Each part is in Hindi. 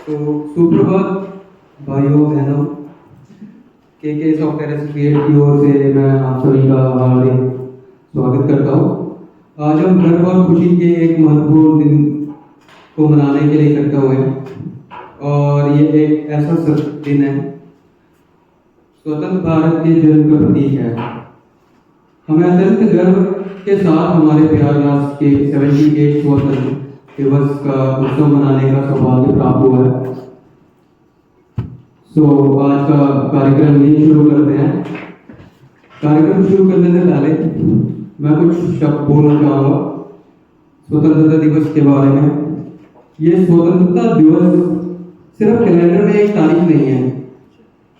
तो सुप्रभात भाइयों बहनों, के सॉफ्टवेयर क्रिएट की ओर से मैं आप सभी का हार्दिक स्वागत करता हूँ। आज हम गर्व और खुशी के एक महत्वपूर्ण दिन को मनाने के लिए इकट्ठा हुए हैं और ये एक ऐसा दिन है, स्वतंत्र भारत के जन्म का प्रतीक है। हमें अत्यंत गर्व के साथ हमारे प्यार राष्ट्र के 78 स्वतंत्र दिवस का उत्सव मनाने का सौभाग्य प्राप्त हुआ है। आज का कार्यक्रम यही शुरू करते हैं। कार्यक्रम शुरू करने से पहले मैं कुछ शब्द बोलना चाहूँगा स्वतंत्रता दिवस के बारे में। ये स्वतंत्रता दिवस सिर्फ कैलेंडर में एक तारीख नहीं है,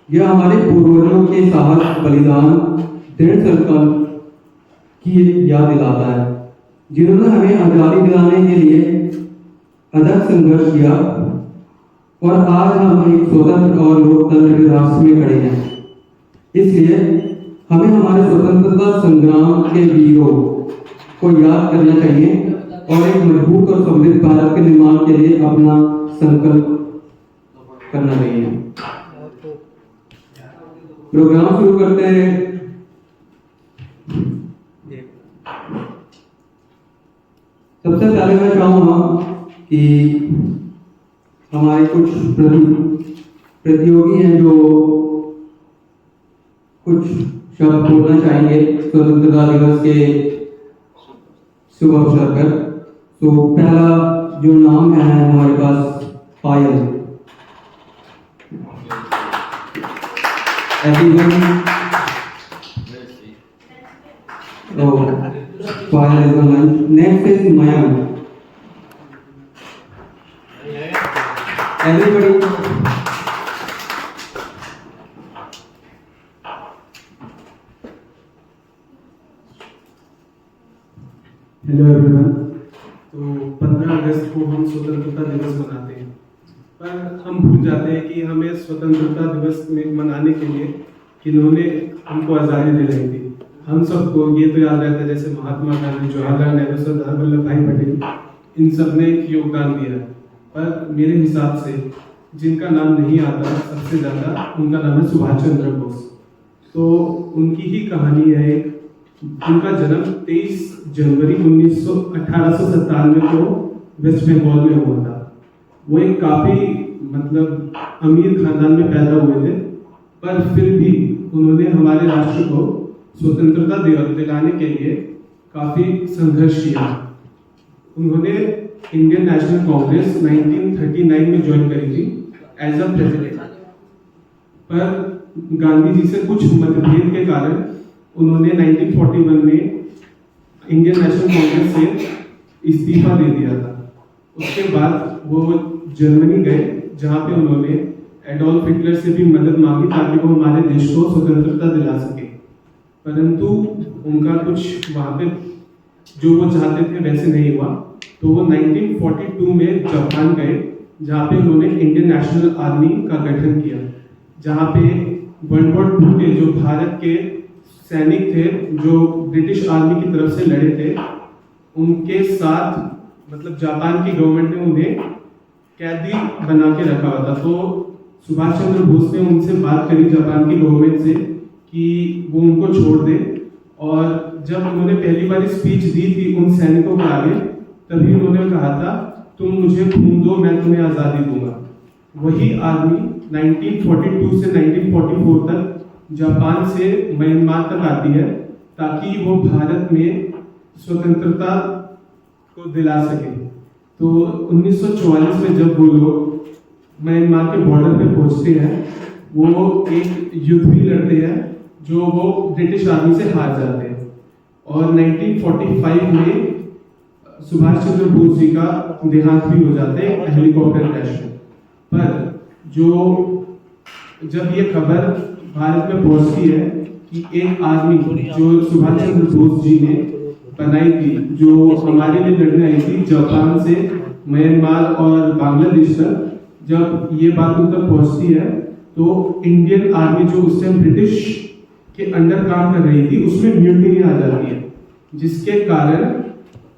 यह हमारे पूर्वजों के साहस, बलिदान, दृढ़ संकल्प की याद दिलाता है, जिन्होंने हमें आजादी दिलाने के लिए अथक संघर्ष किया और आज हम एक स्वतंत्र और लोकतंत्र के रास्ते में खड़े हैं। इसलिए हमें हमारे स्वतंत्रता संग्राम के वीरों को याद करना चाहिए और एक मजबूत और समृद्ध भारत के निर्माण के लिए अपना संकल्प करना चाहिए। प्रोग्राम शुरू करते हैं। सबसे पहले मैं चाहूँगा कि हमारे कुछ प्रतियोगी हैं जो कुछ शब्द बोलना चाहेंगे स्वतंत्रता दिवस के शुभ अवसर पर। तो पहला जो नाम है हमारे पास Payal. Payal is on. Next is Mayank. Everybody. Hello everyone. तो 15 अगस्त को हम स्वतंत्रता दिवस मनाते हैं, पर हम भूल जाते हैं कि हमें स्वतंत्रता दिवस में मनाने के लिए किन्होंने हमको आज़ादी दिलाई थी। हम सबको ये तो याद रहता है जैसे महात्मा गांधी, जवाहरलाल नेहरू, सरदार वल्लभ भाई पटेल, इन सब ने योगदान दिया। पर मेरे हिसाब से जिनका नाम नहीं आता सबसे ज़्यादा, उनका नाम है सुभाष चंद्र बोस। तो उनकी ही कहानी है एक। उनका जन्म 23 जनवरी 1897 को वेस्ट बंगाल में हुआ था। वो एक काफ़ी अमीर खानदान में पैदा हुए थे, पर फिर भी उन्होंने हमारे राष्ट्र को स्वतंत्रता दिलाने के लिए काफ़ी संघर्ष किया। उन्होंने इंडियन नेशनल कांग्रेस 1939 में ज्वाइन करी थी एज अ प्रेसिडेंट, पर गांधी जी से कुछ मतभेद के कारण उन्होंने 1941 में इंडियन नेशनल कांग्रेस से इस्तीफा दे दिया था। उसके बाद वो जर्मनी गए, जहाँ पे उन्होंने एडोल्फ हिटलर से भी मदद मांगी ताकि वो हमारे देश को स्वतंत्रता दिला सके। परंतु उनका कुछ वहाँ पे जो वो चाहते थे वैसे नहीं हुआ। तो वो 1942 में जापान गए, जहाँ पे उन्होंने इंडियन नेशनल आर्मी का गठन किया, जहाँ पे वर्ल्ड वॉर 2 के जो भारत के सैनिक थे जो ब्रिटिश आर्मी की तरफ से लड़े थे, उनके साथ जापान की गवर्नमेंट ने उन्हें कैदी बना के रखा हुआ था। तो सुभाष चंद्र बोस ने उनसे बात करी जापान की गवर्नमेंट से कि वो उनको छोड़ दे, और जब उन्होंने पहली बार स्पीच दी थी उन सैनिकों के आगे, तभी उन्होंने कहा था तुम मुझे खून दो, मैं तुम्हें आज़ादी दूंगा। वही आर्मी 1942 से 1944 तक जापान से म्यांमार तक आती है ताकि वो भारत में स्वतंत्रता को दिला सके। तो 1944 में जब वो लोग म्यांमार के बॉर्डर पे पहुंचते हैं, वो एक युद्ध भी लड़ते हैं जो वो ब्रिटिश आर्मी से हार जाते हैं। और 1945 में सुभाष चंद्र बोस जी का देहांत भी हो जाता है हेलीकॉप्टर क्रैश में। पर जब ये खबर भारत में पहुंचती है कि एक आर्मी जो सुभाष चंद्र बोस जी ने बनाई थी, जो हमारे लिए लड़ने आई थी जापान से म्यांमार और बांग्लादेश तक, जब ये बात उन तक पहुंचती है तो इंडियन आर्मी जो उस टाइम ब्रिटिश के अंडर काम कर रही थी उसमें म्यूटिनी आ जाती है, जिसके कारण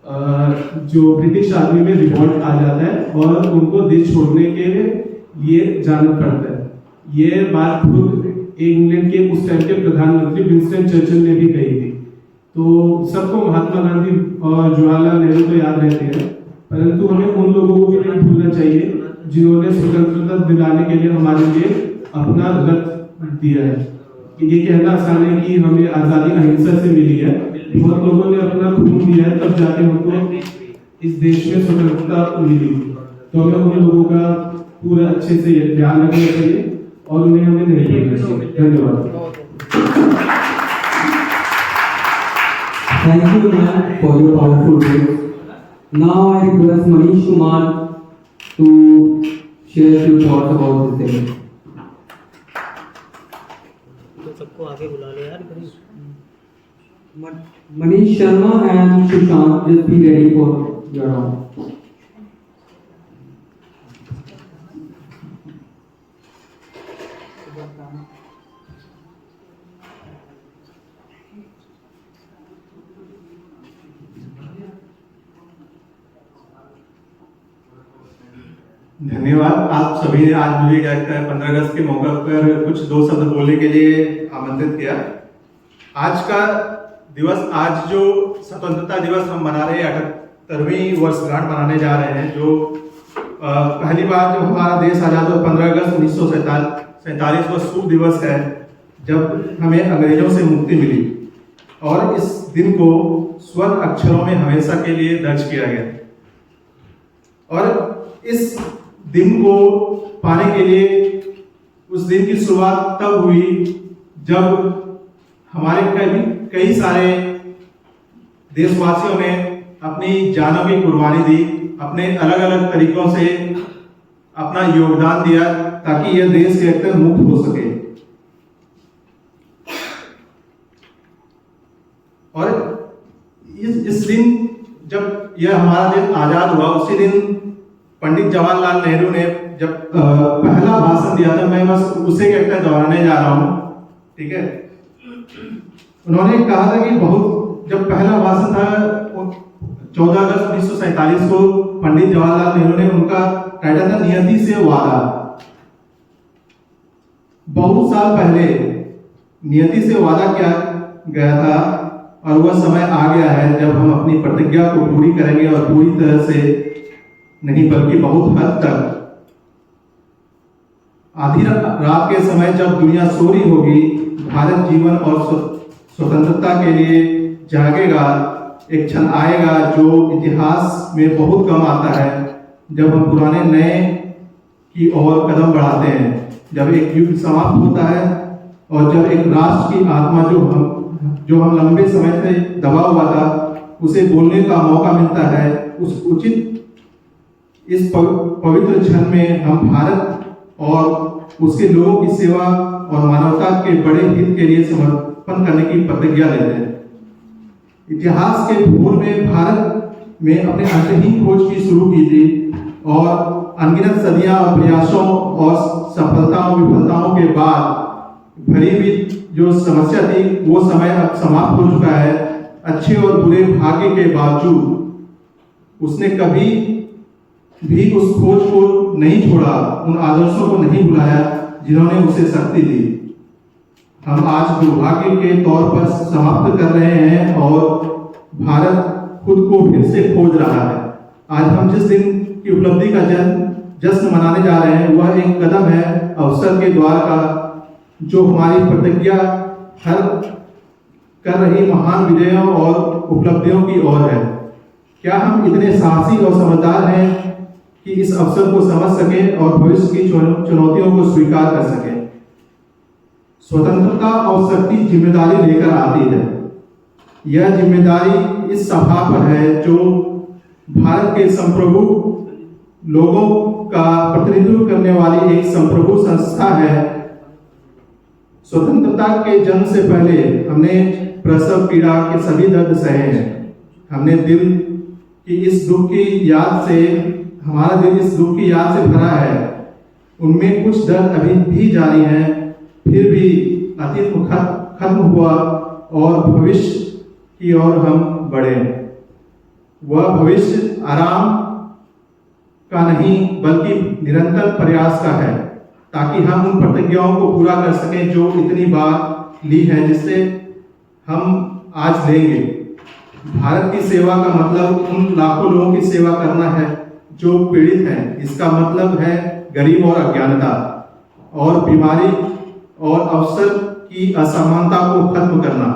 जो ब्रिटिश आर्मी में रिवॉल्ट आ जाता है और उनको देश छोड़ने के लिए जाना पड़ता है। ये बात खुद इंग्लैंड के उस टाइम के प्रधानमंत्री विंस्टन चर्चिल ने भी कही थी। तो सबको महात्मा गांधी और जवाहरलाल नेहरू तो याद रहते हैं, परंतु हमें उन लोगों को भी नहीं भूलना चाहिए जिन्होंने स्वतंत्रता दिलाने के लिए हमारे लिए अपना रक्त दिया है। ये कहना आसान है कि हमें आज़ादी अहिंसा से मिली है, बहुत लोगों ने अपना खून दिया है तब जाके हमको इस देश में स्वतंत्रता मिली। तो हमें उन लोगों का पूरा अच्छे से ध्यान रखना चाहिए और उन्हें हमें नहीं भूलना चाहिए। धन्यवाद। Thank you, man, for your powerful words. Now I request Manish Kumar to share your thoughts about this thing. तो सबको आगे बुला ले यार। Manish Sharma and Sushant, just be ready for your round. धन्यवाद। आप सभी ने आज मुझे क्या कहता है 15 अगस्त के मौके पर कुछ दो शब्द बोलने के लिए आमंत्रित किया। आज का दिवस, आज जो स्वतंत्रता दिवस हम मना रहे हैं, 78वीं वर्षगांठ मनाने जा रहे हैं, जो पहली बार जब हमारा देश आजाद हुआ 15 अगस्त 1947 को शुभ दिवस है जब हमें अंग्रेजों से मुक्ति मिली और इस दिन को स्वर्ण अक्षरों में हमेशा के लिए दर्ज किया गया। और इस दिन को पाने के लिए उस दिन की शुरुआत तब हुई जब हमारे कई सारे देशवासियों ने अपनी जानों की कुर्बानी दी, अपने अलग अलग तरीकों से अपना योगदान दिया ताकि यह देश एकदम मुक्त हो सके। और इस दिन जब यह हमारा दिन आजाद हुआ, उसी दिन पंडित जवाहरलाल नेहरू ने जब पहला भाषण दिया था, मैं बस उसे कहते दोहराने जा रहा हूँ, ठीक है। उन्होंने कहा था कि जब पहला भाषण था 14 अगस्त 1947 को पंडित जवाहरलाल नेहरू ने, उनका टाइटल था नियति से वादा। बहुत साल पहले नियति से वादा किया गया था और वह समय आ गया है जब हम अपनी प्रतिज्ञा को पूरी करेंगे और पूरी तरह से नहीं बल्कि बहुत हद तक। आधी रात के समय जब दुनिया सो रही होगी, भारत जीवन और स्वतंत्रता के लिए जागेगा। एक क्षण आएगा जो इतिहास में बहुत कम आता है, जब हम पुराने नए की ओर कदम बढ़ाते हैं, जब एक युग समाप्त होता है और जब एक राष्ट्र की आत्मा जो हम लंबे समय से दबा हुआ था, उसे बोलने का मौका मिलता है। उस उचित इस पवित्र क्षण में हम भारत और उसके लोगों की सेवा और मानवता के बड़े हित के लिए समर्पण करने की प्रतिज्ञा लेते हैं। इतिहास के भूल में भारत में अपने अंतहीन खोज की शुरू की थी और अनगिनत सदियां और प्रयासों और सफलताओं विफलताओं के बाद भरी हुई जो समस्या थी, वो समय अब समाप्त हो चुका है। अच्छे और बुरे भाग्य के बावजूद उसने कभी भी उस खोज को नहीं छोड़ा, उन आदर्शों को नहीं भुलाया जिन्होंने उसे शक्ति दी। हम आज दुर्भाग्य के तौर पर समाप्त कर रहे हैं और भारत खुद को फिर से खोज रहा है। आज हम जिस दिन की उपलब्धि का जश्न मनाने जा रहे हैं, वह एक कदम है अवसर के द्वार का, जो हमारी प्रतिज्ञा हर कर रही महान विजयों और उपलब्धियों की ओर है। क्या हम इतने साहसी और समझदार हैं कि इस अवसर को समझ सकें और भविष्य की चुनौतियों को स्वीकार कर सकें? स्वतंत्रता और शक्ति जिम्मेदारी लेकर आती है। यह जिम्मेदारी इस सभा पर है जो भारत के संप्रभु लोगों का प्रतिनिधित्व करने वाली एक संप्रभु संस्था है। स्वतंत्रता के जन्म से पहले हमने प्रसव पीड़ा के सभी दर्द सहे हैं। हमने दिल की इस दुख की याद से, हमारा दिल इस दुख की याद से भरा है। उनमें कुछ दर्द अभी भी जारी है, फिर भी अतीत खत्म हुआ और भविष्य की ओर हम बढ़े। वह भविष्य आराम का नहीं बल्कि निरंतर प्रयास का है, ताकि हम उन प्रतिज्ञाओं को पूरा कर सकें जो इतनी बार ली है, जिससे हम आज लेंगे। भारत की सेवा का मतलब उन लाखों लोगों की सेवा करना है जो पीड़ित हैं। इसका मतलब है गरीब और अज्ञानता और बीमारी और अवसर की असमानता को खत्म करना।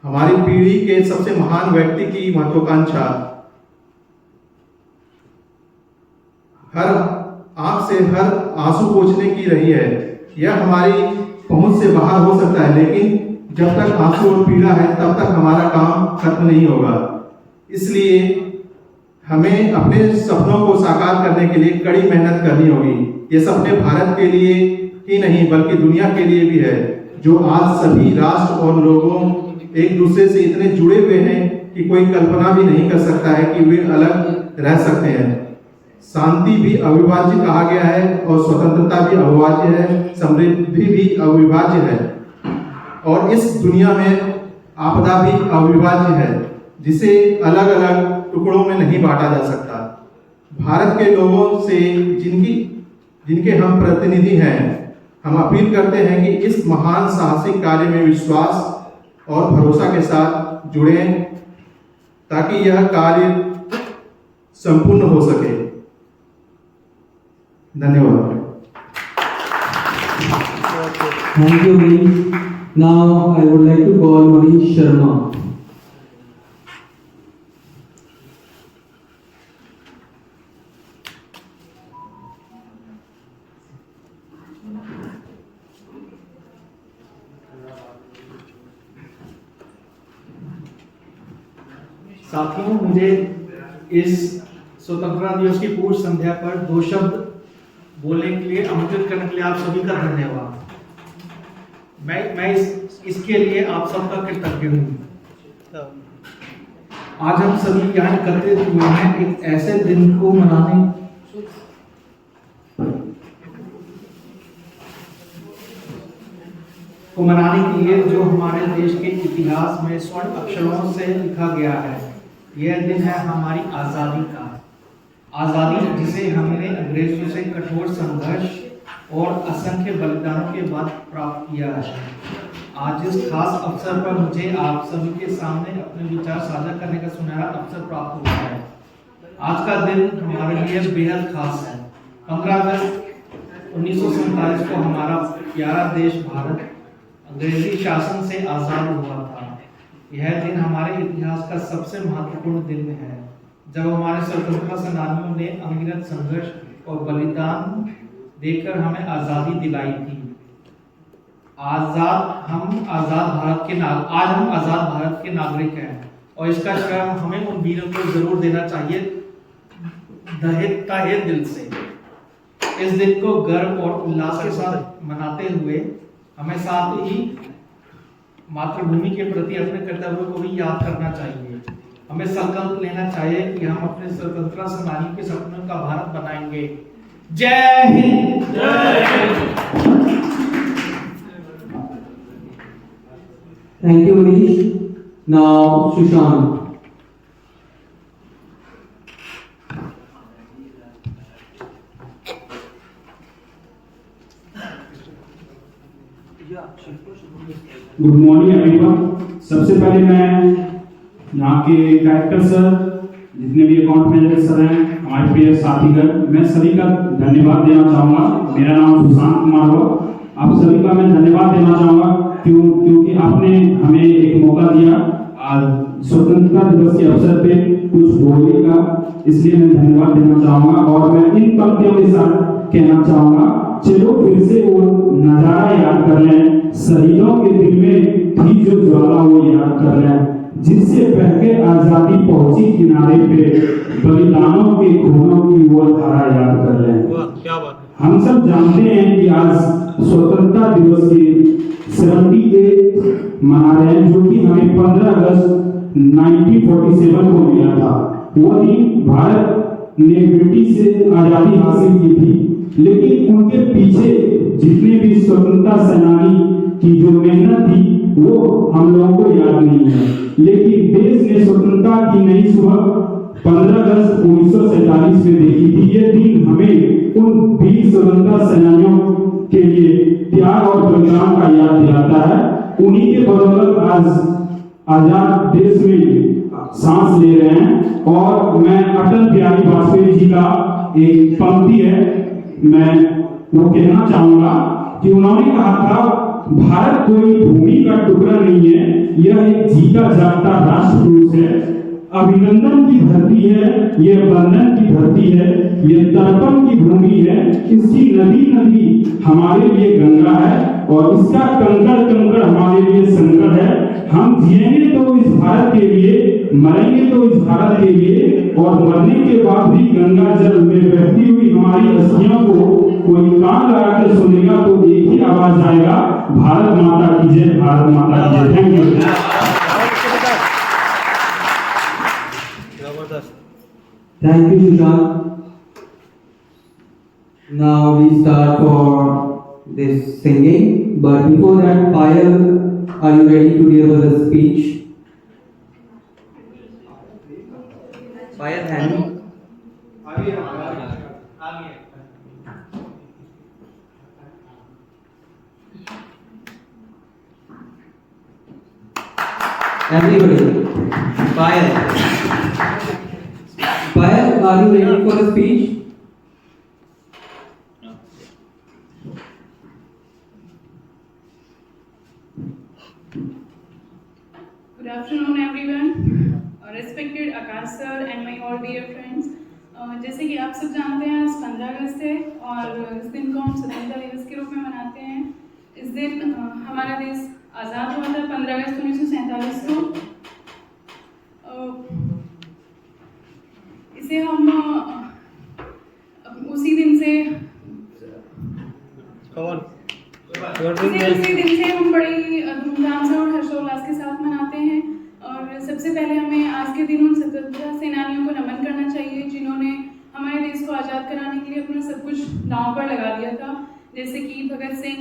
हमारी पीढ़ी के सबसे महान व्यक्ति की महत्वाकांक्षा हर आंख से हर आंसू पोंछने की रही है। यह हमारी पहुंच से बाहर हो सकता है, लेकिन जब तक आंसू और पीड़ा है तब तक हमारा काम खत्म नहीं होगा। इसलिए हमें अपने सपनों को साकार करने के लिए कड़ी मेहनत करनी होगी। ये सपने भारत के लिए ही नहीं बल्कि दुनिया के लिए भी है, जो आज सभी राष्ट्र और लोगों एक दूसरे से इतने जुड़े हुए हैं कि कोई कल्पना भी नहीं कर सकता है कि वे अलग रह सकते हैं। शांति भी अविभाज्य कहा गया है और स्वतंत्रता भी अविभाज्य है, समृद्धि भी अविभाज्य है, और इस दुनिया में आपदा भी अविभाज्य है, जिसे अलग अलग टुकड़ों में नहीं बांटा जा सकता। भारत के लोगों से जिनके हम प्रतिनिधि हैं, हम अपील करते हैं कि इस महान साहसिक कार्य में विश्वास और भरोसा के साथ जुड़ें, ताकि यह कार्य संपूर्ण हो सके। धन्यवाद। Thank you, Manish. Now I would like to call Manish Sharma. साथियों, मुझे इस स्वतंत्रता दिवस की पूर्व संध्या पर 2 शब्द बोलने के लिए आमंत्रित करने के लिए आप सभी का धन्यवाद। मैं इसके लिए आप सबका कृतज्ञ हूँ। आज हम सभी यहाँ एकत्रित हुए हैं एक ऐसे दिन को मनाने के लिए जो हमारे देश के इतिहास में स्वर्ण अक्षरों से लिखा गया है। यह दिन है हमारी आज़ादी का। आज़ादी जिसे हमने अंग्रेजों से कठोर संघर्ष और असंख्य बलिदानों के बाद प्राप्त किया है। आज इस खास अवसर पर मुझे आप सभी के सामने अपने विचार साझा करने का सुनहरा अवसर प्राप्त हुआ है। आज का दिन हमारे लिए बेहद खास है। 15 अगस्त 1947 को हमारा प्यारा देश भारत अंग्रेजी शासन से आज़ाद हुआ था। यह दिन हमारे इतिहास का सबसे महत्वपूर्ण दिन है, जब हमारे स्वतंत्रता सेनानियों ने अनगिनत संघर्ष और बलिदान देकर हमें आज़ादी दिलाई थी। आज हम आज़ाद भारत के नागरिक हैं और इसका श्रेय हमें उन वीरों को जरूर देना चाहिए तहे दिल से। इस दिन को गर्व और उल्लास के साथ मनाते हुए हमें साथ ही मातृभूमि के प्रति अपने कर्तव्यों को भी याद करना चाहिए। हमें संकल्प लेना चाहिए कि हम अपने स्वतंत्रता सेनानी के सपनों का भारत बनाएंगे। जय Hind. Thank you, Manish. Now, Sushant. Good morning everyone. सबसे पहले मैं यहाँ के डायरेक्टर सर, जितने भी अकाउंट मैनेजर सर हैं, हमारे प्रिय साथीगण, मैं सभी का धन्यवाद देना चाहूँगा। मेरा नाम सुशांत कुमार हो। आप सभी का मैं धन्यवाद देना चाहूँगा क्योंकि आपने हमें एक मौका दिया आज स्वतंत्रता दिवस के अवसर पे कुछ बोलने का, इसलिए मैं धन्यवाद देना चाहूँगा। और मैं इन पंक्तियों के साथ कहना चाहूँगा, चलो फिर से वो नजारा याद कर लें, शहीदों के दिल में थी जो ज्वाला वो याद कर लें, जिससे बहके आजादी पहुंची किनारे पे, बलिदानों के खूनों की वो धारा याद कर लें। क्या बात है। हम सब जानते हैं कि आज स्वतंत्रता दिवस के 78 मना रहे हैं, जो कि हमें 15 अगस्त 1947 को मिला था। वो दिन भारत ने ब्रिटिश से आजादी हासिल की थी, लेकिन उनके पीछे जितने भी स्वतंत्रता सेनानी की जो मेहनत थी वो हम लोगों को याद नहीं है। लेकिन देश ने स्वतंत्रता की नई सुबह 15 अगस्त 1947 में देखी थी। ये दिन हमें उन वीर स्वतंत्रता सेनानियों के लिए त्याग और बलिदान का याद दिलाता है। उन्हीं के बदौलत आज आजाद देश में सांस ले रहे हैं। और मैं अटल बिहारी वाजपेयी जी का एक पंक्ति है, मैं वो कहना चाहूंगा कि उन्होंने कहा था, भारत कोई भूमि का टुकड़ा नहीं है, यह एक जीता जागता राष्ट्र पुरुष है। अभिनंदन की धरती है, ये वंदन की धरती है, ये तर्पण की भूमि है। इसकी नदी नदी हमारे लिए गंगा है और इसका कंकड़ कंकड़ हमारे लिए संकट है। हम जिएंगे तो इस भारत के लिए, मरेंगे तो इस भारत के लिए, और मरने के बाद भी गंगा जल में बहती हुई हमारी अस्थियों को कोई कान लगा के सुनेगा तो एक ही आवाज आएगा, भारत माता की जय, भारत माता की जय। Thank you. Thank you, Sushant. Now we start for this singing, but before that, Payal, are you ready to give us a speech? Payal, hand. Everybody, Payal. Payal, are you ready for the speech? Good afternoon, everyone. Respected Akash sir and my all dear friends. जैसे कि आप सब जानते हैं, आज 15 अगस्त है और इस दिन को हम स्वतंत्रता दिवस के रूप में मनाते हैं। इस दिन हमारा देश आज़ाद हुआ था 15 अगस्त 1947 को। इसे हम उसी दिन से हम बड़ी धूमधाम से और हर्षोल्लास के साथ मनाते हैं। और सबसे पहले हमें आज के दिन उन स्वतंत्रता सेनानियों को नमन करना चाहिए जिन्होंने हमारे देश को आज़ाद कराने के लिए अपना सब कुछ दांव पर लगा दिया था, जैसे कि भगत सिंह,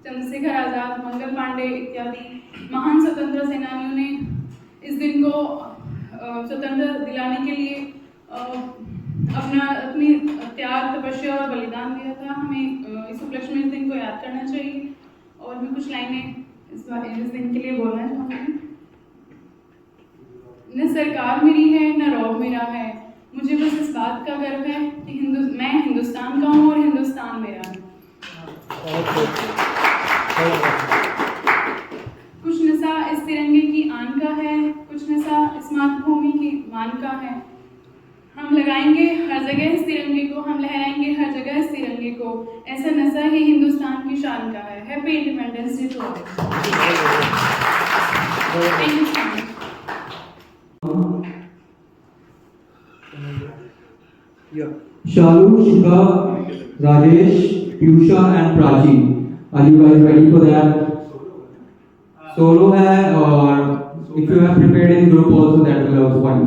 चंद्रशेखर आज़ाद, मंगल पांडे इत्यादि महान स्वतंत्रता सेनानियों ने इस दिन को स्वतंत्रता दिलाने के लिए अपनी त्याग, तपस्या और बलिदान दिया था। हमें इस उपलक्ष्य में इस दिन को याद करना चाहिए। और मैं कुछ लाइनें इस दिन के लिए बोलना चाहूँगी। न सरकार मेरी है, न रौब मेरा है, मुझे बस इस बात का गर्व है कि मैं हिंदुस्तान का हूँ और हिंदुस्तान मेरा है। कुछ नशा इस तिरंगे की आन का है, कुछ नशा इस मातृभूमि की मान का है। हम लगाएंगे हर जगह इस तिरंगे को, हम लहराएंगे हर जगह इस तिरंगे को, ऐसा नशा ही हिंदुस्तान की शान का है। Happy independence day to all. Thank you so much. Shalu, Shika, Rajesh, Piyusha and Prachi. Are you guys ready for that? Solo है और if you have prepared in group also that will also fine.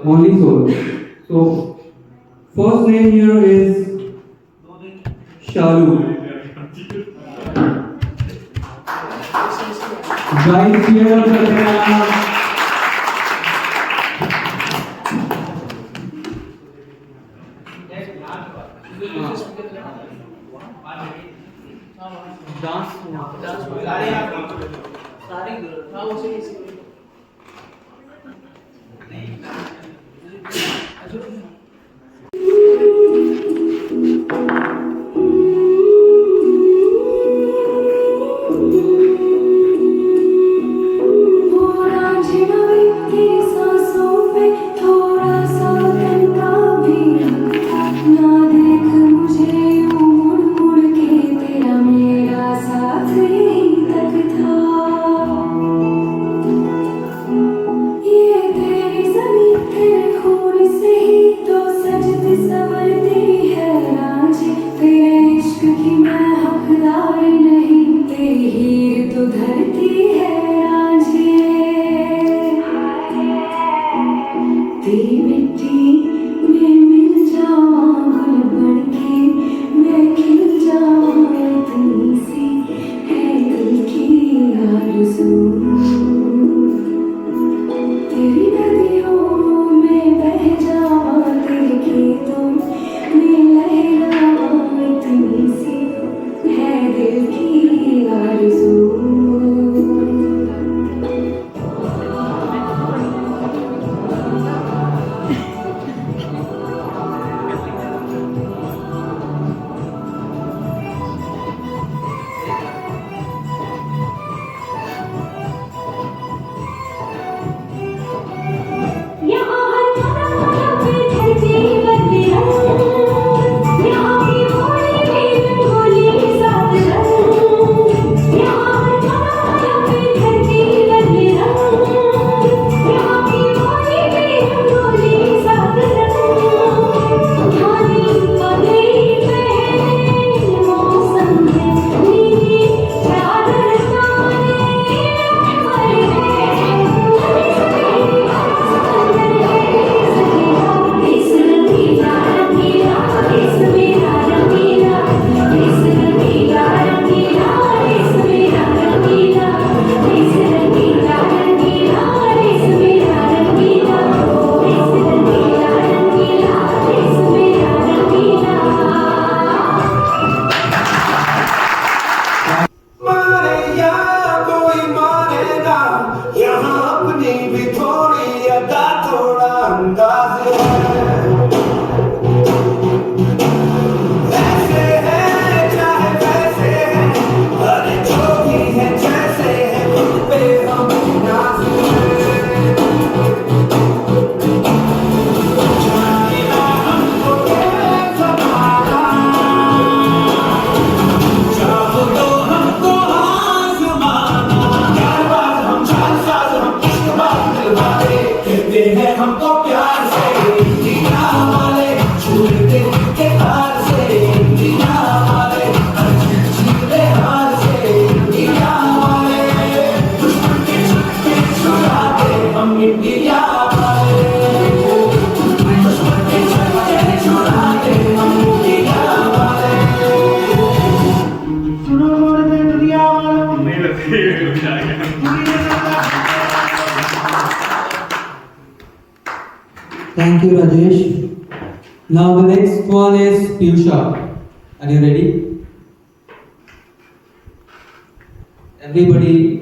Only solo. So first name here is Shalu. Guys cheer up करते हैं आप. Thank you, Rajesh. Now the next one is Piyusha. Are you ready? Everybody.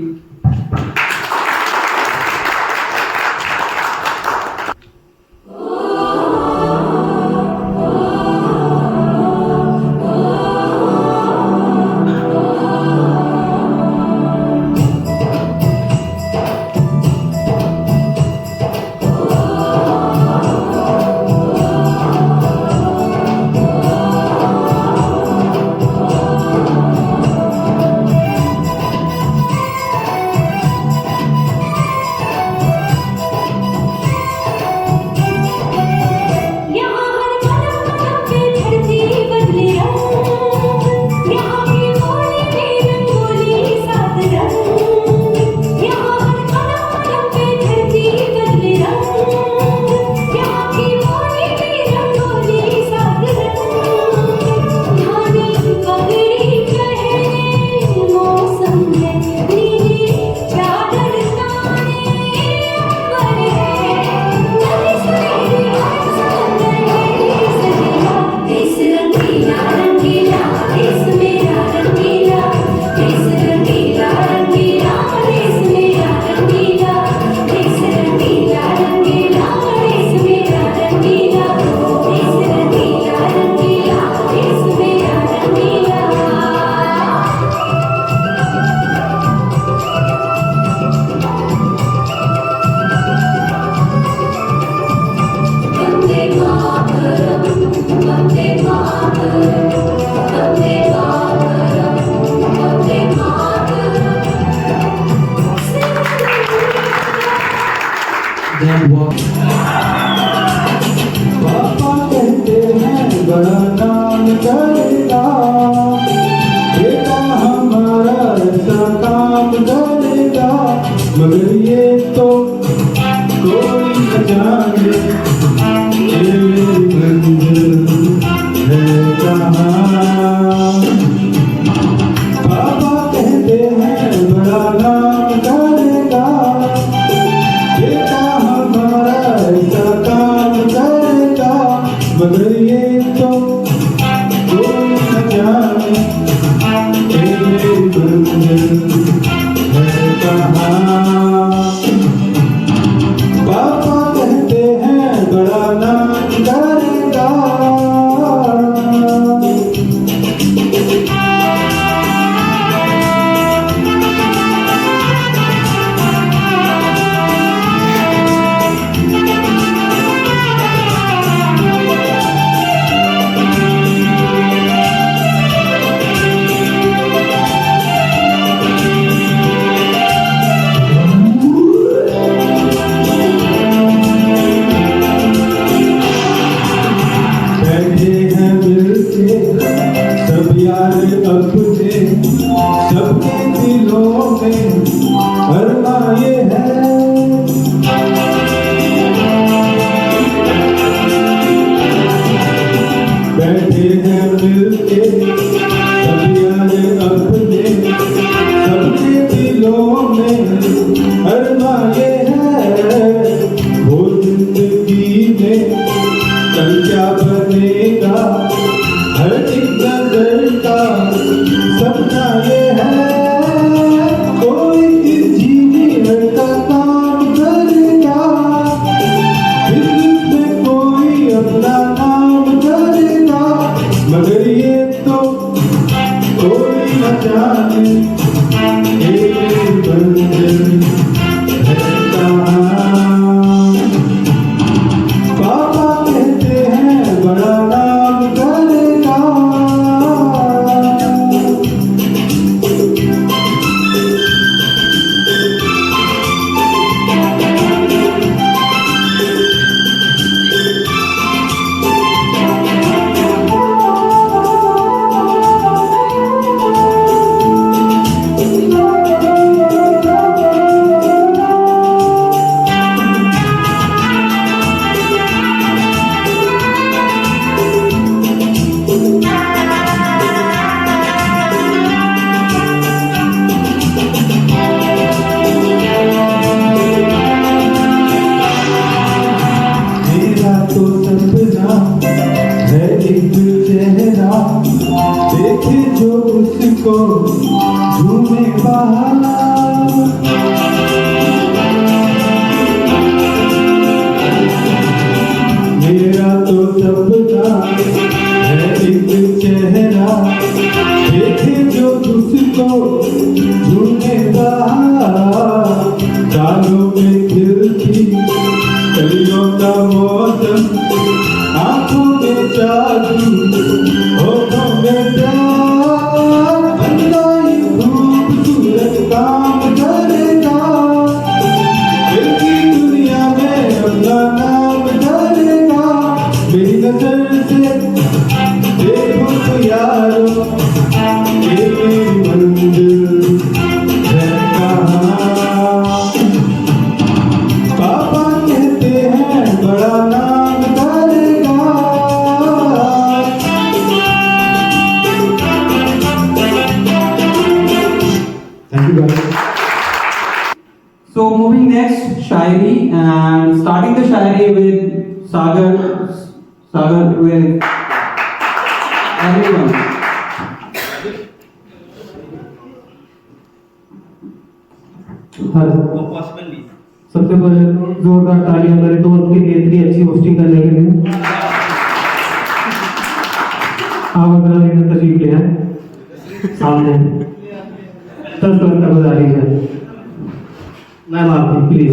Then what? पापा कहते हैं बड़ा नाम करेगा, बेटा हमारा ऐसा काम करेगा, मगर ये तो कोई न जाने ये मेरी मंजिल है कहाँ। पापा कहते हैं बड़ा नाम करेगा, बेटा हमारा ऐसा काम करेगा, मगर ये तो कोई न जाने ये मेरी मंजिल है कहाँ। पापा कहते हैं बड़ा नाम करेगा। बैठे हैं मिलके सब यार अपने, सबके दिलों में फरमाए हैं। बैठे हैं मिलके सब यार अपने, सबके दिलों में फरमाए हैं। वो जिंदगी में कल क्या बनेगा, हर एक नजर का सपना ये है। कोई इस जीवन का काम करेगा, इसमें कोई अपना नाम करेगा, मगर ये तो कोई न जाने ये मंजिल है कहाँ। पापा कहते हैं बड़ा नाम करेगा। झूमे बाहर मेरा तो सबका है एक चेहरा देखे जो उसको झूमे बाहर चालों में खिलती कलियों का मौसम आंखों में जादू होठों में प्यार बंदा ही खूबसूरत काम करेगा दिल की दुनिया में अपना नाम करेगा मेरी नजर से देखो तो यारो ये मेरी मंजिल है कहाँ पापा कहते हैं बड़ा नाम करेगा thank you guys So moving next, Shairi, and starting the Shairi with Sagar with everyone. सबसे पहले जोरदार तालियां मेरे दोस्त के लिए इतनी अच्छी होस्टिंग करने के लिए आप अगर लेकर तशरीफ ले आए सामने 10 करोड़ का गुजारिश है मैम आपकी प्लीज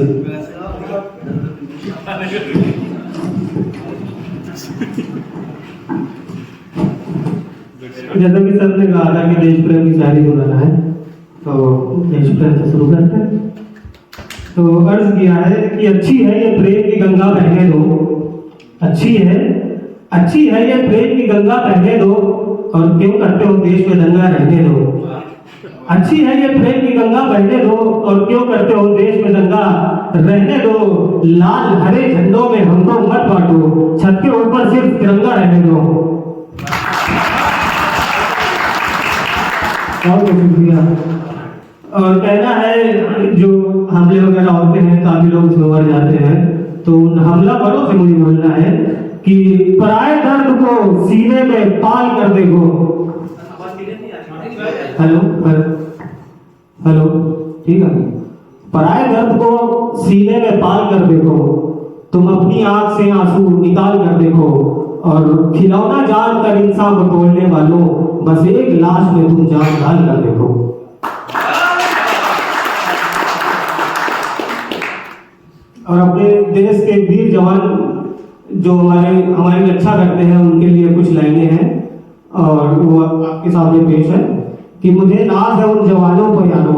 जैसा कि सर ने कहा था कि देश प्रेम की शायरी बनाना है तो देश प्रेम से शुरू करते हैं तो अर्ज किया है कि अच्छी है ये प्रेम की गंगा बहने दो अच्छी है ये प्रेम की गंगा बहने दो और क्यों करते हो देश में दंगा रहने दो अच्छी है ये प्रेम की गंगा बहने दो और क्यों करते हो देश में दंगा रहने दो लाल हरे झंडों में हमको मत बांटो छत के ऊपर सिर्फ तिरंगा रहने दो और शुक्रिया और कहना है जो हमले वगैरह होते हैं काफी लोग इसमें मर जाते हैं तो उन हमला वालों से मुझे बोलना है कि पराए दर्द को सीने में पाल कर देखो हेलो ठीक है पराए दर्द को सीने में पाल कर देखो तुम अपनी आंख से आंसू निकाल कर देखो और खिलौना जान कर इंसान को तोड़ने वालों बस एक लाश में तुम जान डाल कर देखो और अपने देश के वीर जवान जो हमारी रक्षा करते हैं उनके लिए कुछ लाइनें हैं और वो आपके सामने पेश है कि मुझे नाज है उन जवानों को यारो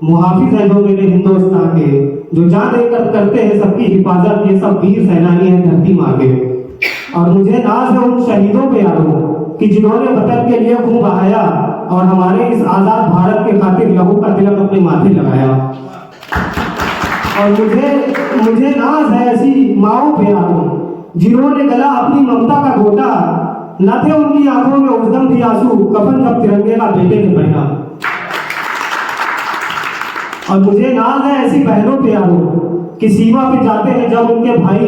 मुहाफिज है जो मेरे हिंदुस्तान के जो जान देकर करते हैं सबकी हिफाजत ये सब वीर सेनानी है धरती माँ के और मुझे नाज है उन शहीदों पे यारो कि जिन्होंने वतन के लिए खून बहाया और हमारे इस आजाद भारत के खातिर लहू का तिलक अपने माथे लगाया और मुझे नाज है ऐसी माओं पे यारो जिन्होंने गला अपनी ममता का घोटा न थे उनकी आंखों में उद्दम थी आंसू कफन जब तिरंगे का बेटे ने पहना और मुझे नाज है ऐसी बहनों पे यारो कि सीमा पे जाते हैं जब उनके भाई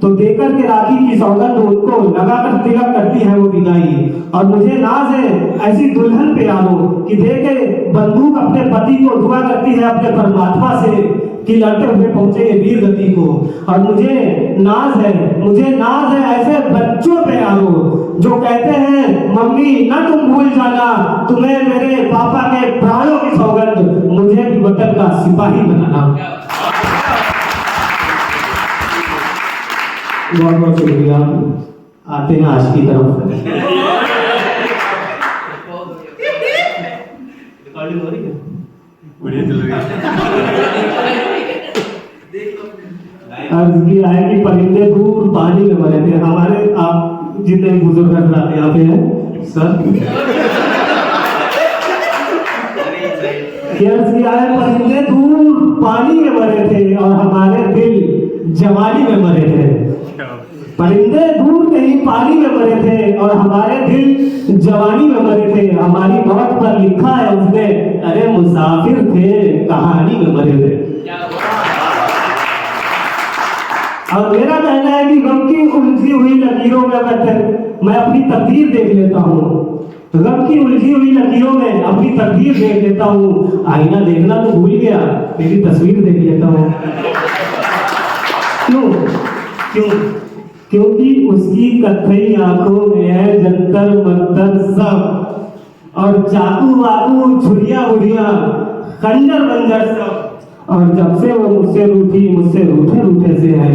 तो देकर के राखी की सौगंध उनको लगाकर तिलक करती है वो विदाई और मुझे नाज है ऐसी दुल्हन पे यारो कि देके बंदूक अपने पति को दुआ करती है अपने परमात्मा से कि लड़ते हुए पहुंचे वीर गति को और मुझे नाज है ऐसे बच्चों पे यारो जो कहते हैं मम्मी ना तुम भूल जाना तुम्हें मेरे पापा के प्राणों की सौगंध मुझे भी वतन का सिपाही बनाना बहुत बहुत शुक्रिया आते हैं आज की तरफ अर्ज किया है कि परिंदे दूर पानी में मरे थे हमारे आप जितने बुजुर्ग हजरात यहाँ पे हैं सर अर्ज किया है परिंदे दूर पानी में मरे थे और हमारे दिल जवानी में मरे थे परिंदे दूर कहीं पानी में मरे थे और हमारे दिल जवानी में मरे थे हमारी मौत पर लिखा है उसने अरे मुसाफिर थे कहानी में मरे थे और मेरा कहना है कि गम की उलझी हुई लकीरों में मैं अपनी तकदीर देख लेता हूँ गम की उलझी हुई लकीरों में अपनी तकदीर देख लेता हूँ। आईना देखना तो भूल गया, तेरी तस्वीर देख लेता हूँ। क्यों क्यों क्योंकि उसकी कत्थई आंखों में है जंतर मंतर सब, और चाकू वाकू छुरिया बुरिया खंजर बंजर सब। और जब से वो मुझसे रूठी, मुझसे रूठे रूठे से है,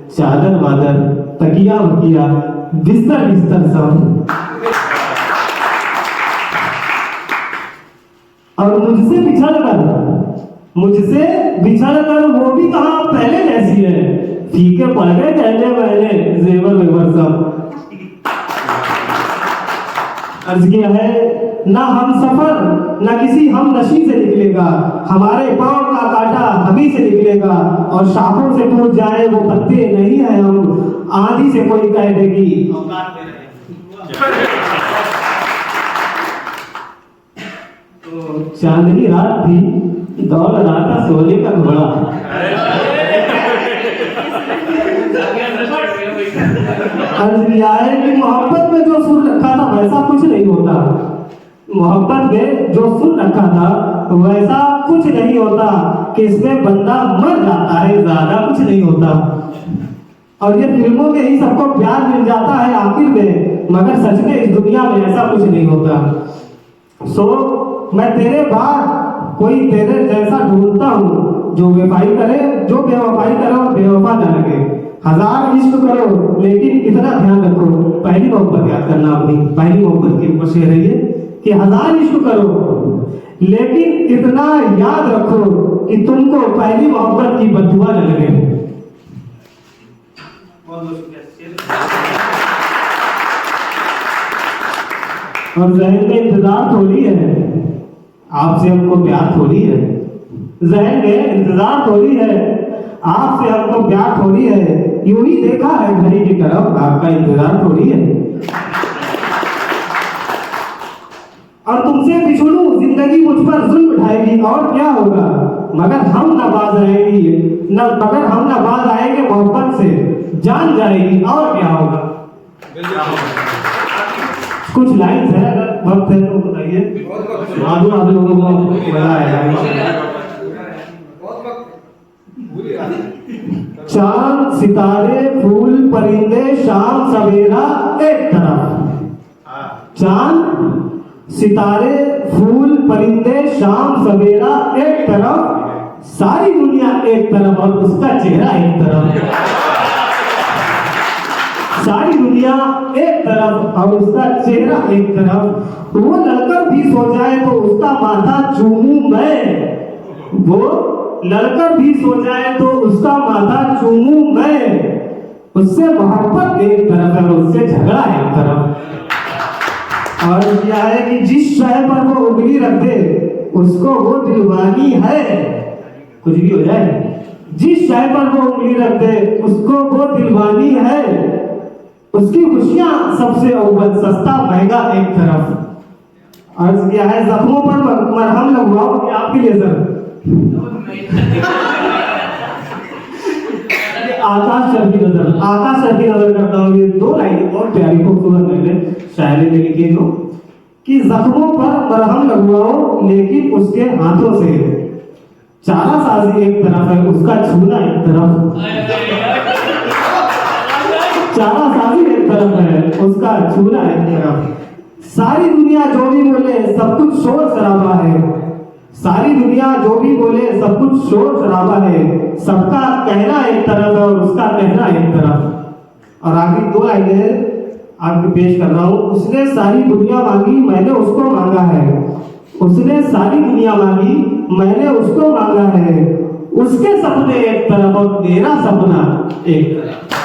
चादर वादर तकिया वकिया बिस्तर बिस्तर सब। और मुझसे बिछड़ कर वो भी कहाँ पहले जैसी है, फीके पड़ गए कहने मैंने जेवर वेवर सब। अर्ज किया है ना हम सफर ना किसी हम नशी से निकलेगा, हमारे पांव का कांटा हमी से निकलेगा, और शाखों से टूट जाए वो पत्ते नहीं है हम, आंधी से कोई कह देगी औकात में रहे। तो चांदनी रात थी, दौड़ रहा था सोने का घोड़ा। अर्ज किया है कि मोहब्बत में जो सुर रखा था वैसा कुछ नहीं होता, मोहब्बत में जो सुर रखा था वैसा कुछ नहीं होता, कि इसमें बंदा मर जाता है, ज्यादा कुछ नहीं होता। और ये फिल्मों में ही सबको प्यार मिल जाता है आखिर में, मगर सच में इस दुनिया में ऐसा कुछ नहीं होता। सो मैं तेरे बाद कोई तेरे जैसा ढूंढता हूँ, जो बेवफाई करे और बेवफा न लगे। हजार इश्क करो लेकिन इतना ध्यान रखो, पहली मोहब्बत याद करना अपनी, पहली मोहब्बत के ऊपर शेर है ये, कि हजार इश्क करो लेकिन इतना याद रखो कि तुमको पहली मोहब्बत की बददुआ न लगे। और जहन में इंतजार थोड़ी है, आपसे हमको प्यार थोड़ी है, जहन में इंतजार थोड़ी है, आपसे हमको प्यार थोड़ी है, यूं ही देखा है घड़ी की तरफ, आपका इंतजार थोड़ी है। और तुमसे बिछुड़ूं जिंदगी मुझ पर जुल्म उठाएगी और क्या होगा, मगर हम न बाज आएंगे मोहब्बत से, जान जाएगी और क्या होगा। कुछ लाइन्स है, अगर वक्त है तो बताइए। आप लोगों को मजा आएगा। चांद सितारे फूल परिंदे शाम सवेरा एक तरफ, चांद सितारे फूल परिंदे शाम सवेरा एक तरफ, सारी दुनिया एक तरफ और उसका चेहरा एक तरफ। सारी दुनिया एक तरफ और उसका चेहरा एक तरफ। वो लड़कर भी सो जाए तो उसका माथा चूमूं मैं, वो लड़कर भी सो जाए तो उसका माथा चूमूं मैं, उससे मोहब्बत एक तरफ है, उससे झगड़ा एक तरफ। और यह है कि जिस शय पर वो उंगली रख दे उसको वो दिलवानी है, कुछ भी हो जाए, जिस शय पर वो उंगली रख दे उसको वो दिलवानी है, उसकी खुशियां सबसे अव्वल, सस्ता महंगा एक तरफ। अर्ज किया है जख्मों पर मरहम लगवाओ, ये आपके लिए सर। आकाश सर की नजर करता हूँ। ये दो लाइन बहुत प्यारी खूबसूरत मैंने शायरी में लिखी हो कि जख्मों पर मरहम लगवाओ लेकिन उसके हाथों से, चारा साजी एक तरफ है उसका छूना एक तरफ, चारा साजी एक तरफ है उसका छूना एक तरफ। सारी दुनिया जो भी बोले सब कुछ शोर शराबा है, सारी दुनिया जो भी बोले सब कुछ शोर शराबा है, सबका कहना एक तरफ है और उसका कहना एक तरफ। और आखिरी दो लाइनें आपको पेश कर रहा हूँ। उसने सारी दुनिया मांगी मैंने उसको मांगा है, उसने सारी दुनिया मांगी मैंने उसको मांगा है, उसके सपने एक तरफ और मेरा सपना एक तरफ।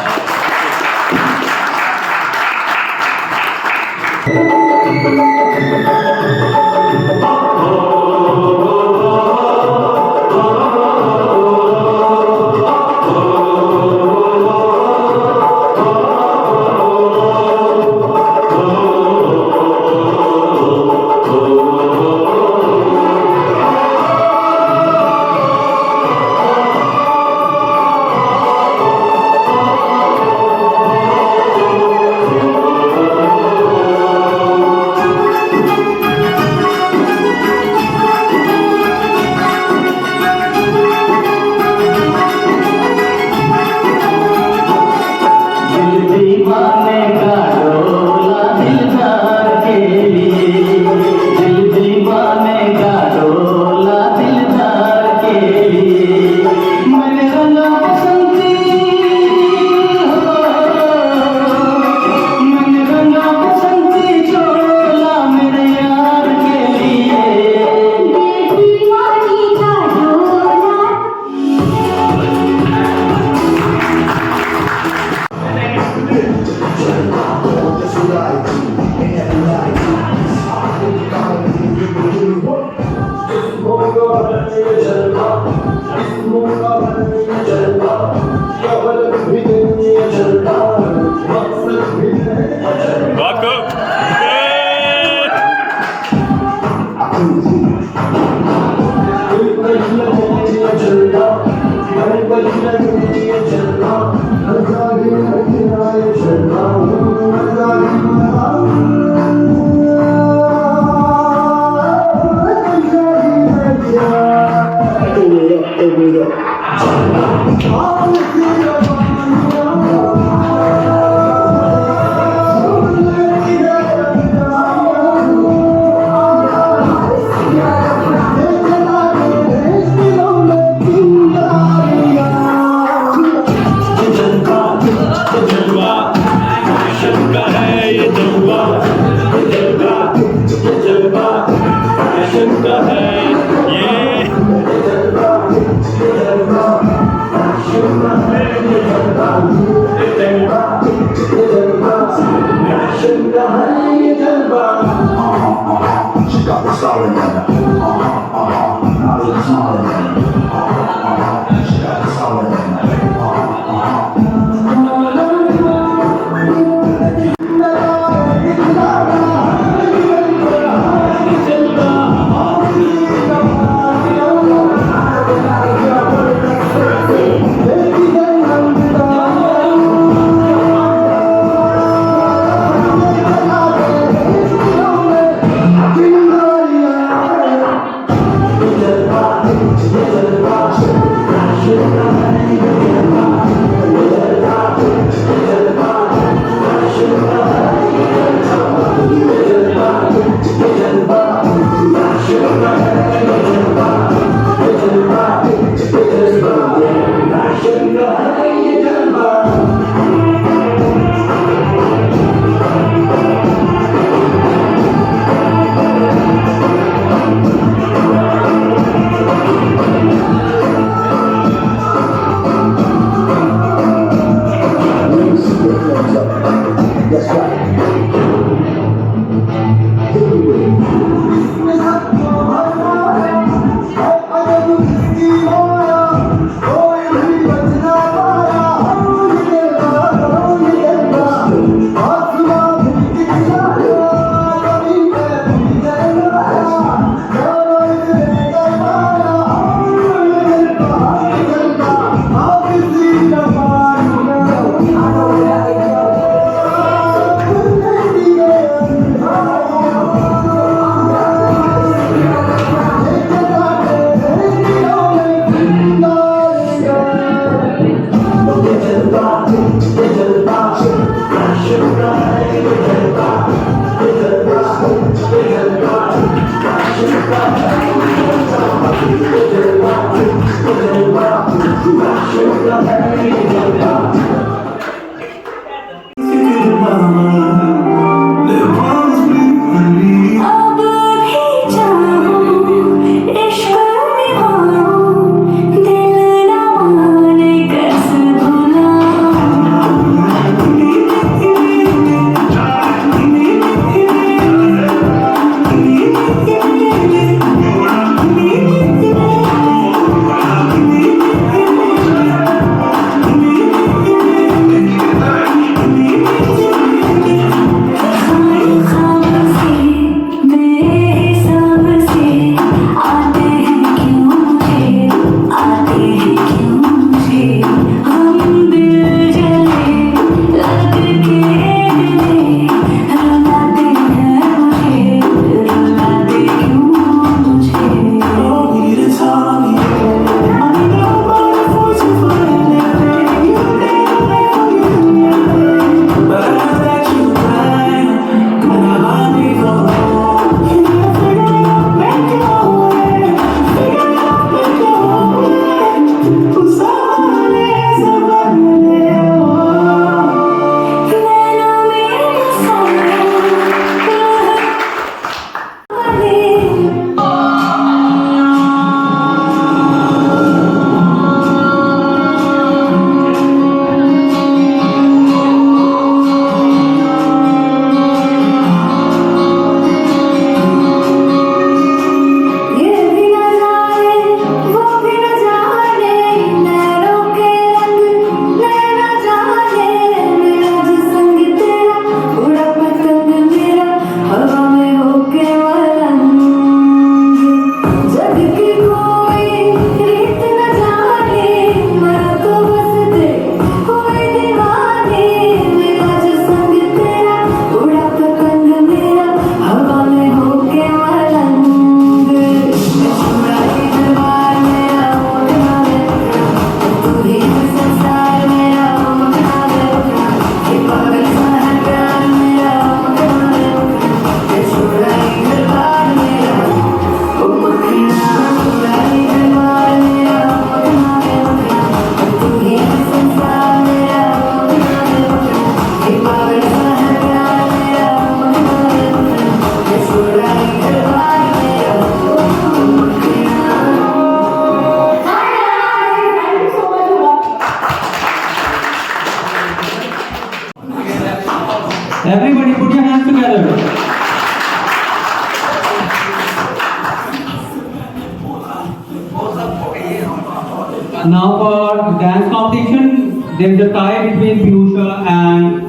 Now for dance competition, there is a tie between Piyusha and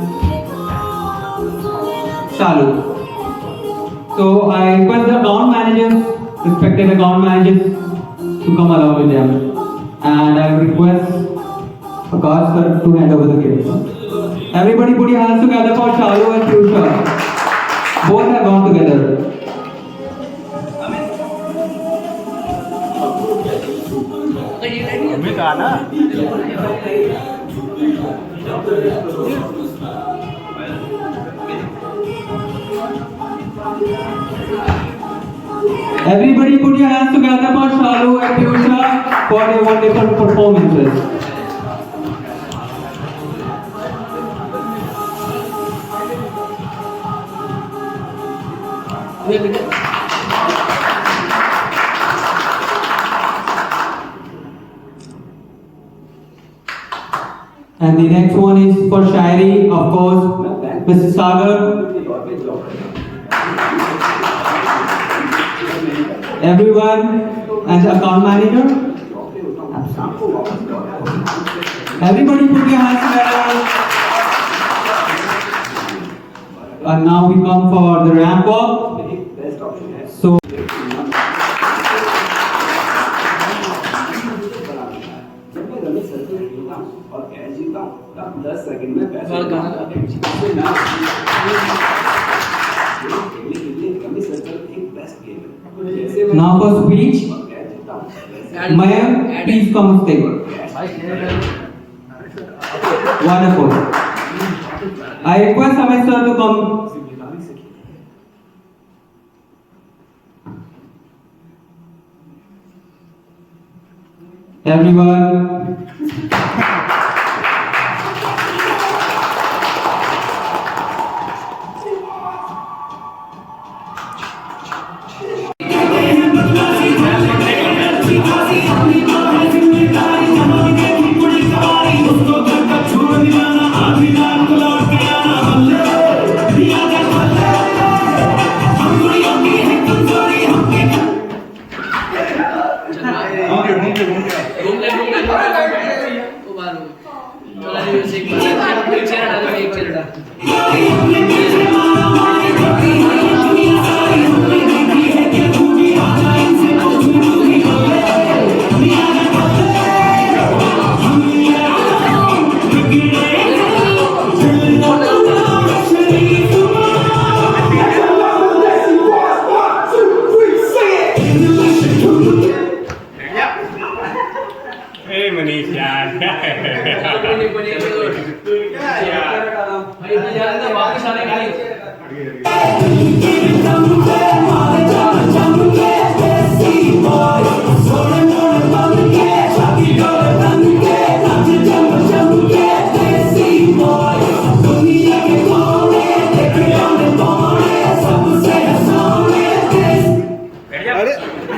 Shalu. So I request the account managers, respected account managers, to come along with them. And I request Akash sir to hand over the gifts. Everybody put your hands together for Shalu and Piyusha. Both have gone together. Everybody put your hands together for Shalu and Piyusha for their wonderful performances. And the next one is for Shairi, of course, Mrs. Sagar. Everyone and the account manager. Everybody put your hands together. And now we come for the ramp walk. So और कैच जीता हूँ तब 10 सेकंड में पैसे now for speech, Ma'am, please come on stage. Wonderful. I request Amit sir to come. Everyone.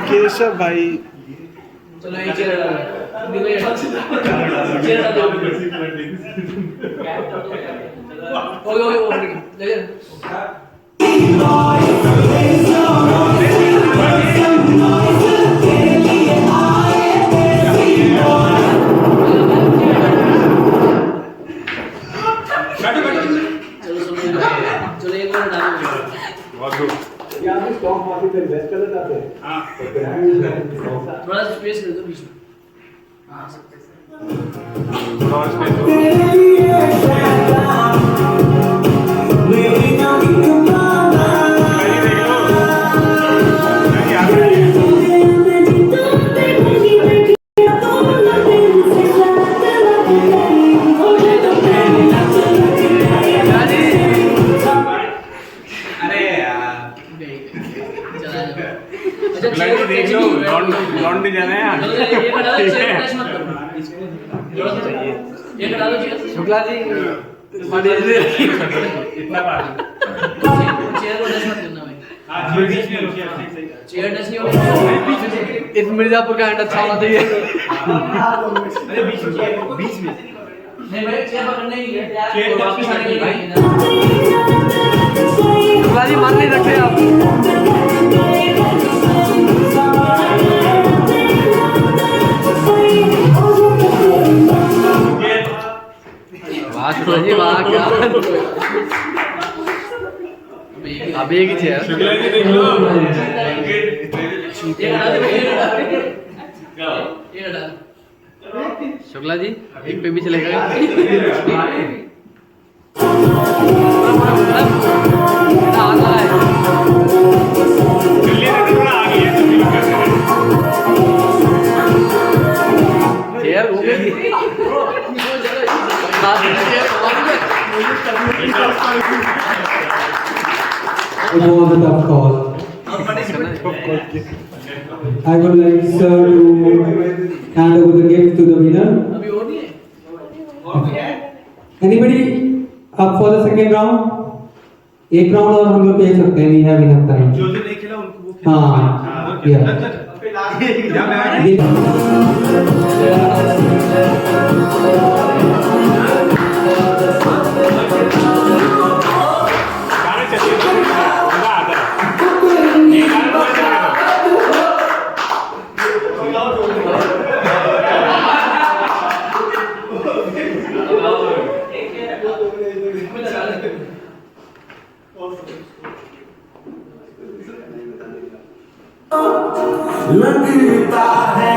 Keshav भाई चलो ये चेयर स्टॉक मार्केट में इन्वेस्ट करना चाहते हैं हाँ थोड़ा स्पेस दे दो बीच में हाँ लॉन्ड्री जाना है यार ये करा दो चेयर टच मत करो ये करा दो शुक्ला जी इतना बात चेयर को टच मत करना भाई हां बीच में रुकिए सही चेयर टच नहीं होगा इस मिर्जापुर का हैंड अच्छा होना चाहिए अरे बीच में नहीं भाई चेयर पकड़ने की है चेयर वापस आने की भाई शुक्ला जी मान नहीं रखे आप जी वाह क्या अब एक ही चेयर शुक्ला जी देख लो शुक्ला जी एक पे भी चलेगा चेयर हो गई It was a tough call. I would like sir to hand over the gift to the winner. अभी और नहीं है Anybody up for the second round? एक राउंड और हम लोग खेल सकते हैं. We have enough time. जो नहीं खेला उनको वो हाँ. लगता है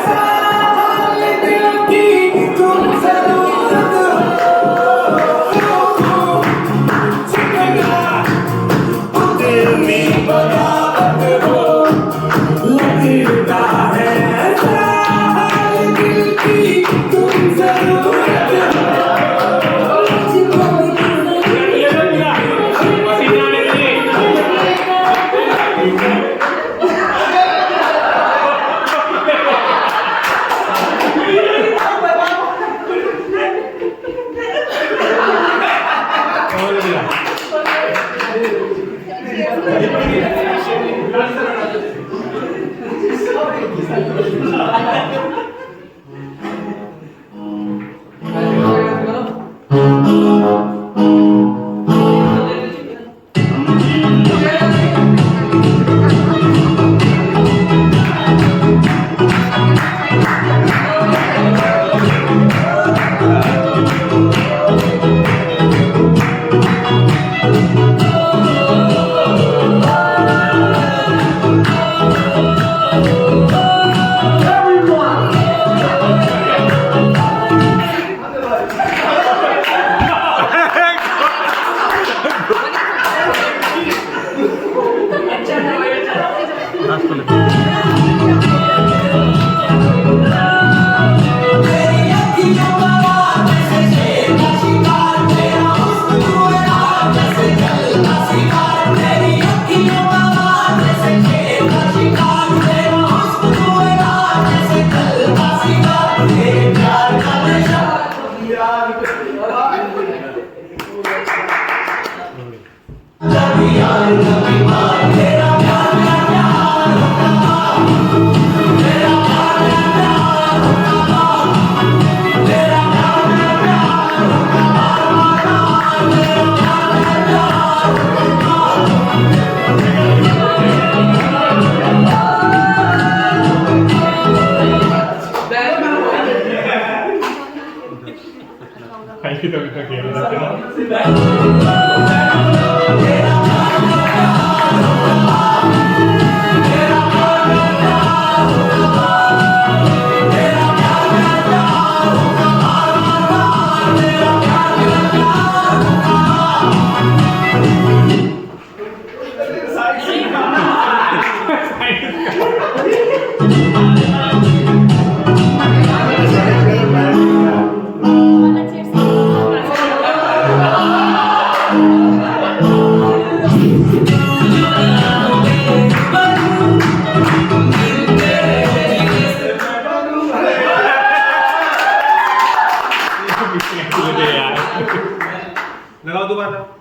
साल दिल की तुम जरूरत हो चिकना दिल में बराबर हो लगता है साल दिल की तुम जरूरत हो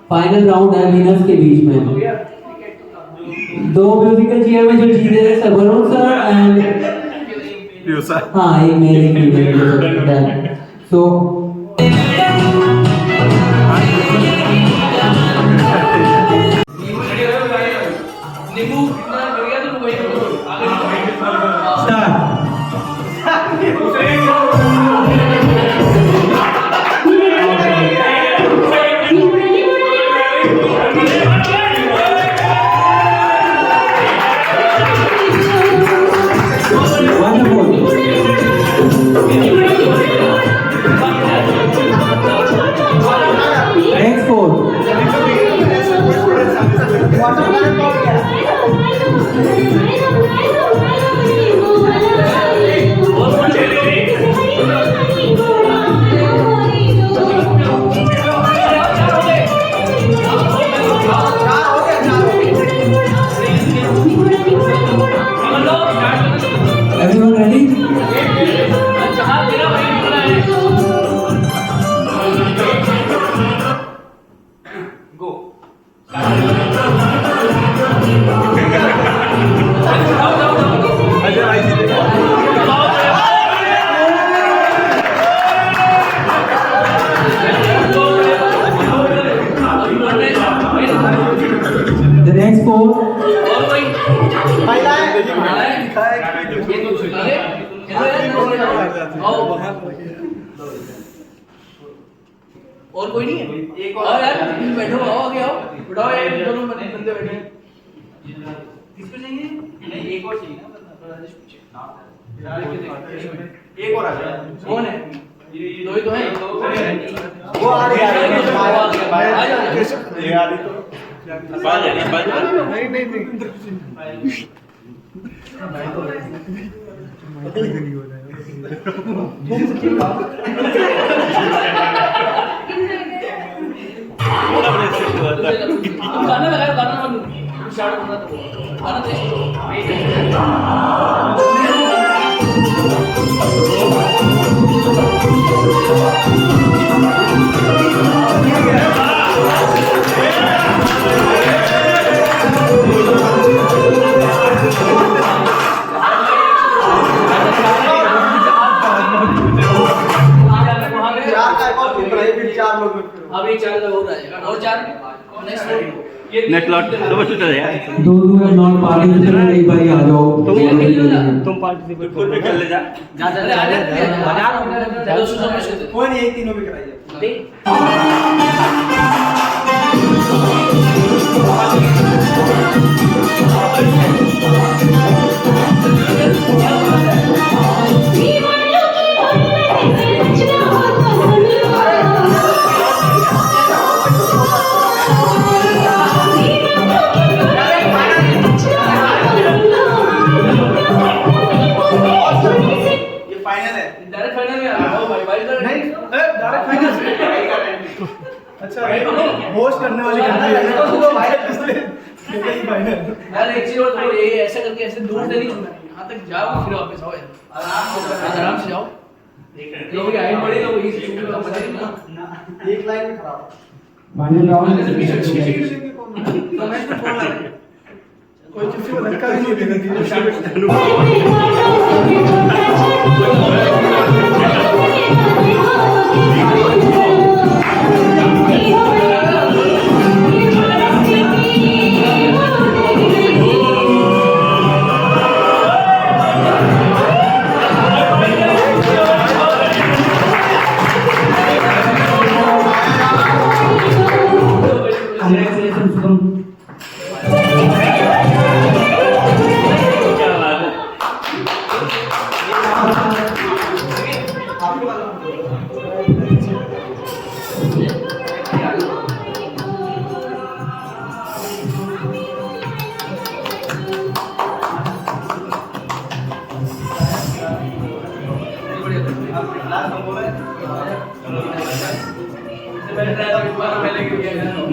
फाइनल राउंड है विनर्स के बीच में. दो म्यूजिकल चेयर में जो जीते हैं सर वरुण सर एंड हाँ एक मेरे फीमेल. So everyone ready? जहाँ तेरा वही बोला है गो The next four. और कोई और कोई नहीं है एक और यार तुम बैठो आओ आगे आओ उठाओ यार दोनों बंदे बैठे हैं किसको चाहिए नहीं एक और चाहिए ना राजेश पूछे एक और आ जाए कौन है दो ही तो है वो आ रही है आ जाओ ये आ रही तो गाना लगाओ गाना स्टार्ट करना तो गाना अभी 4 लोग हो जाएगा और 4 नेक्स्ट लॉट डबल शूटर है दो है नॉन पार्टिसिपेंट एक बारी आ जाओ तुम पार्टिसिपेट खुद भी कर ले जा जा जा कोई नहीं एक तीनों भी कराइए डायरेक्ट फाइनल में आ भाई भाई नहीं डायरेक्ट फाइनल अच्छा होस्ट करने वाली कंट्री तो भाई इसलिए फाइनल यार एक चीज और तो ये ऐसा करके ऐसे दूर से नहीं छूना यहां तक जाओ फिर वापस आओ आराम से जाओ लोग की हाइट बड़ी तो वही से छूने का मजा नहीं ना एक लाइन में खराब फाइनल राउंड तो मैच में कौन है कोई किसी को धक्का भी नहीं देगा Congratulations, Shubham. पहले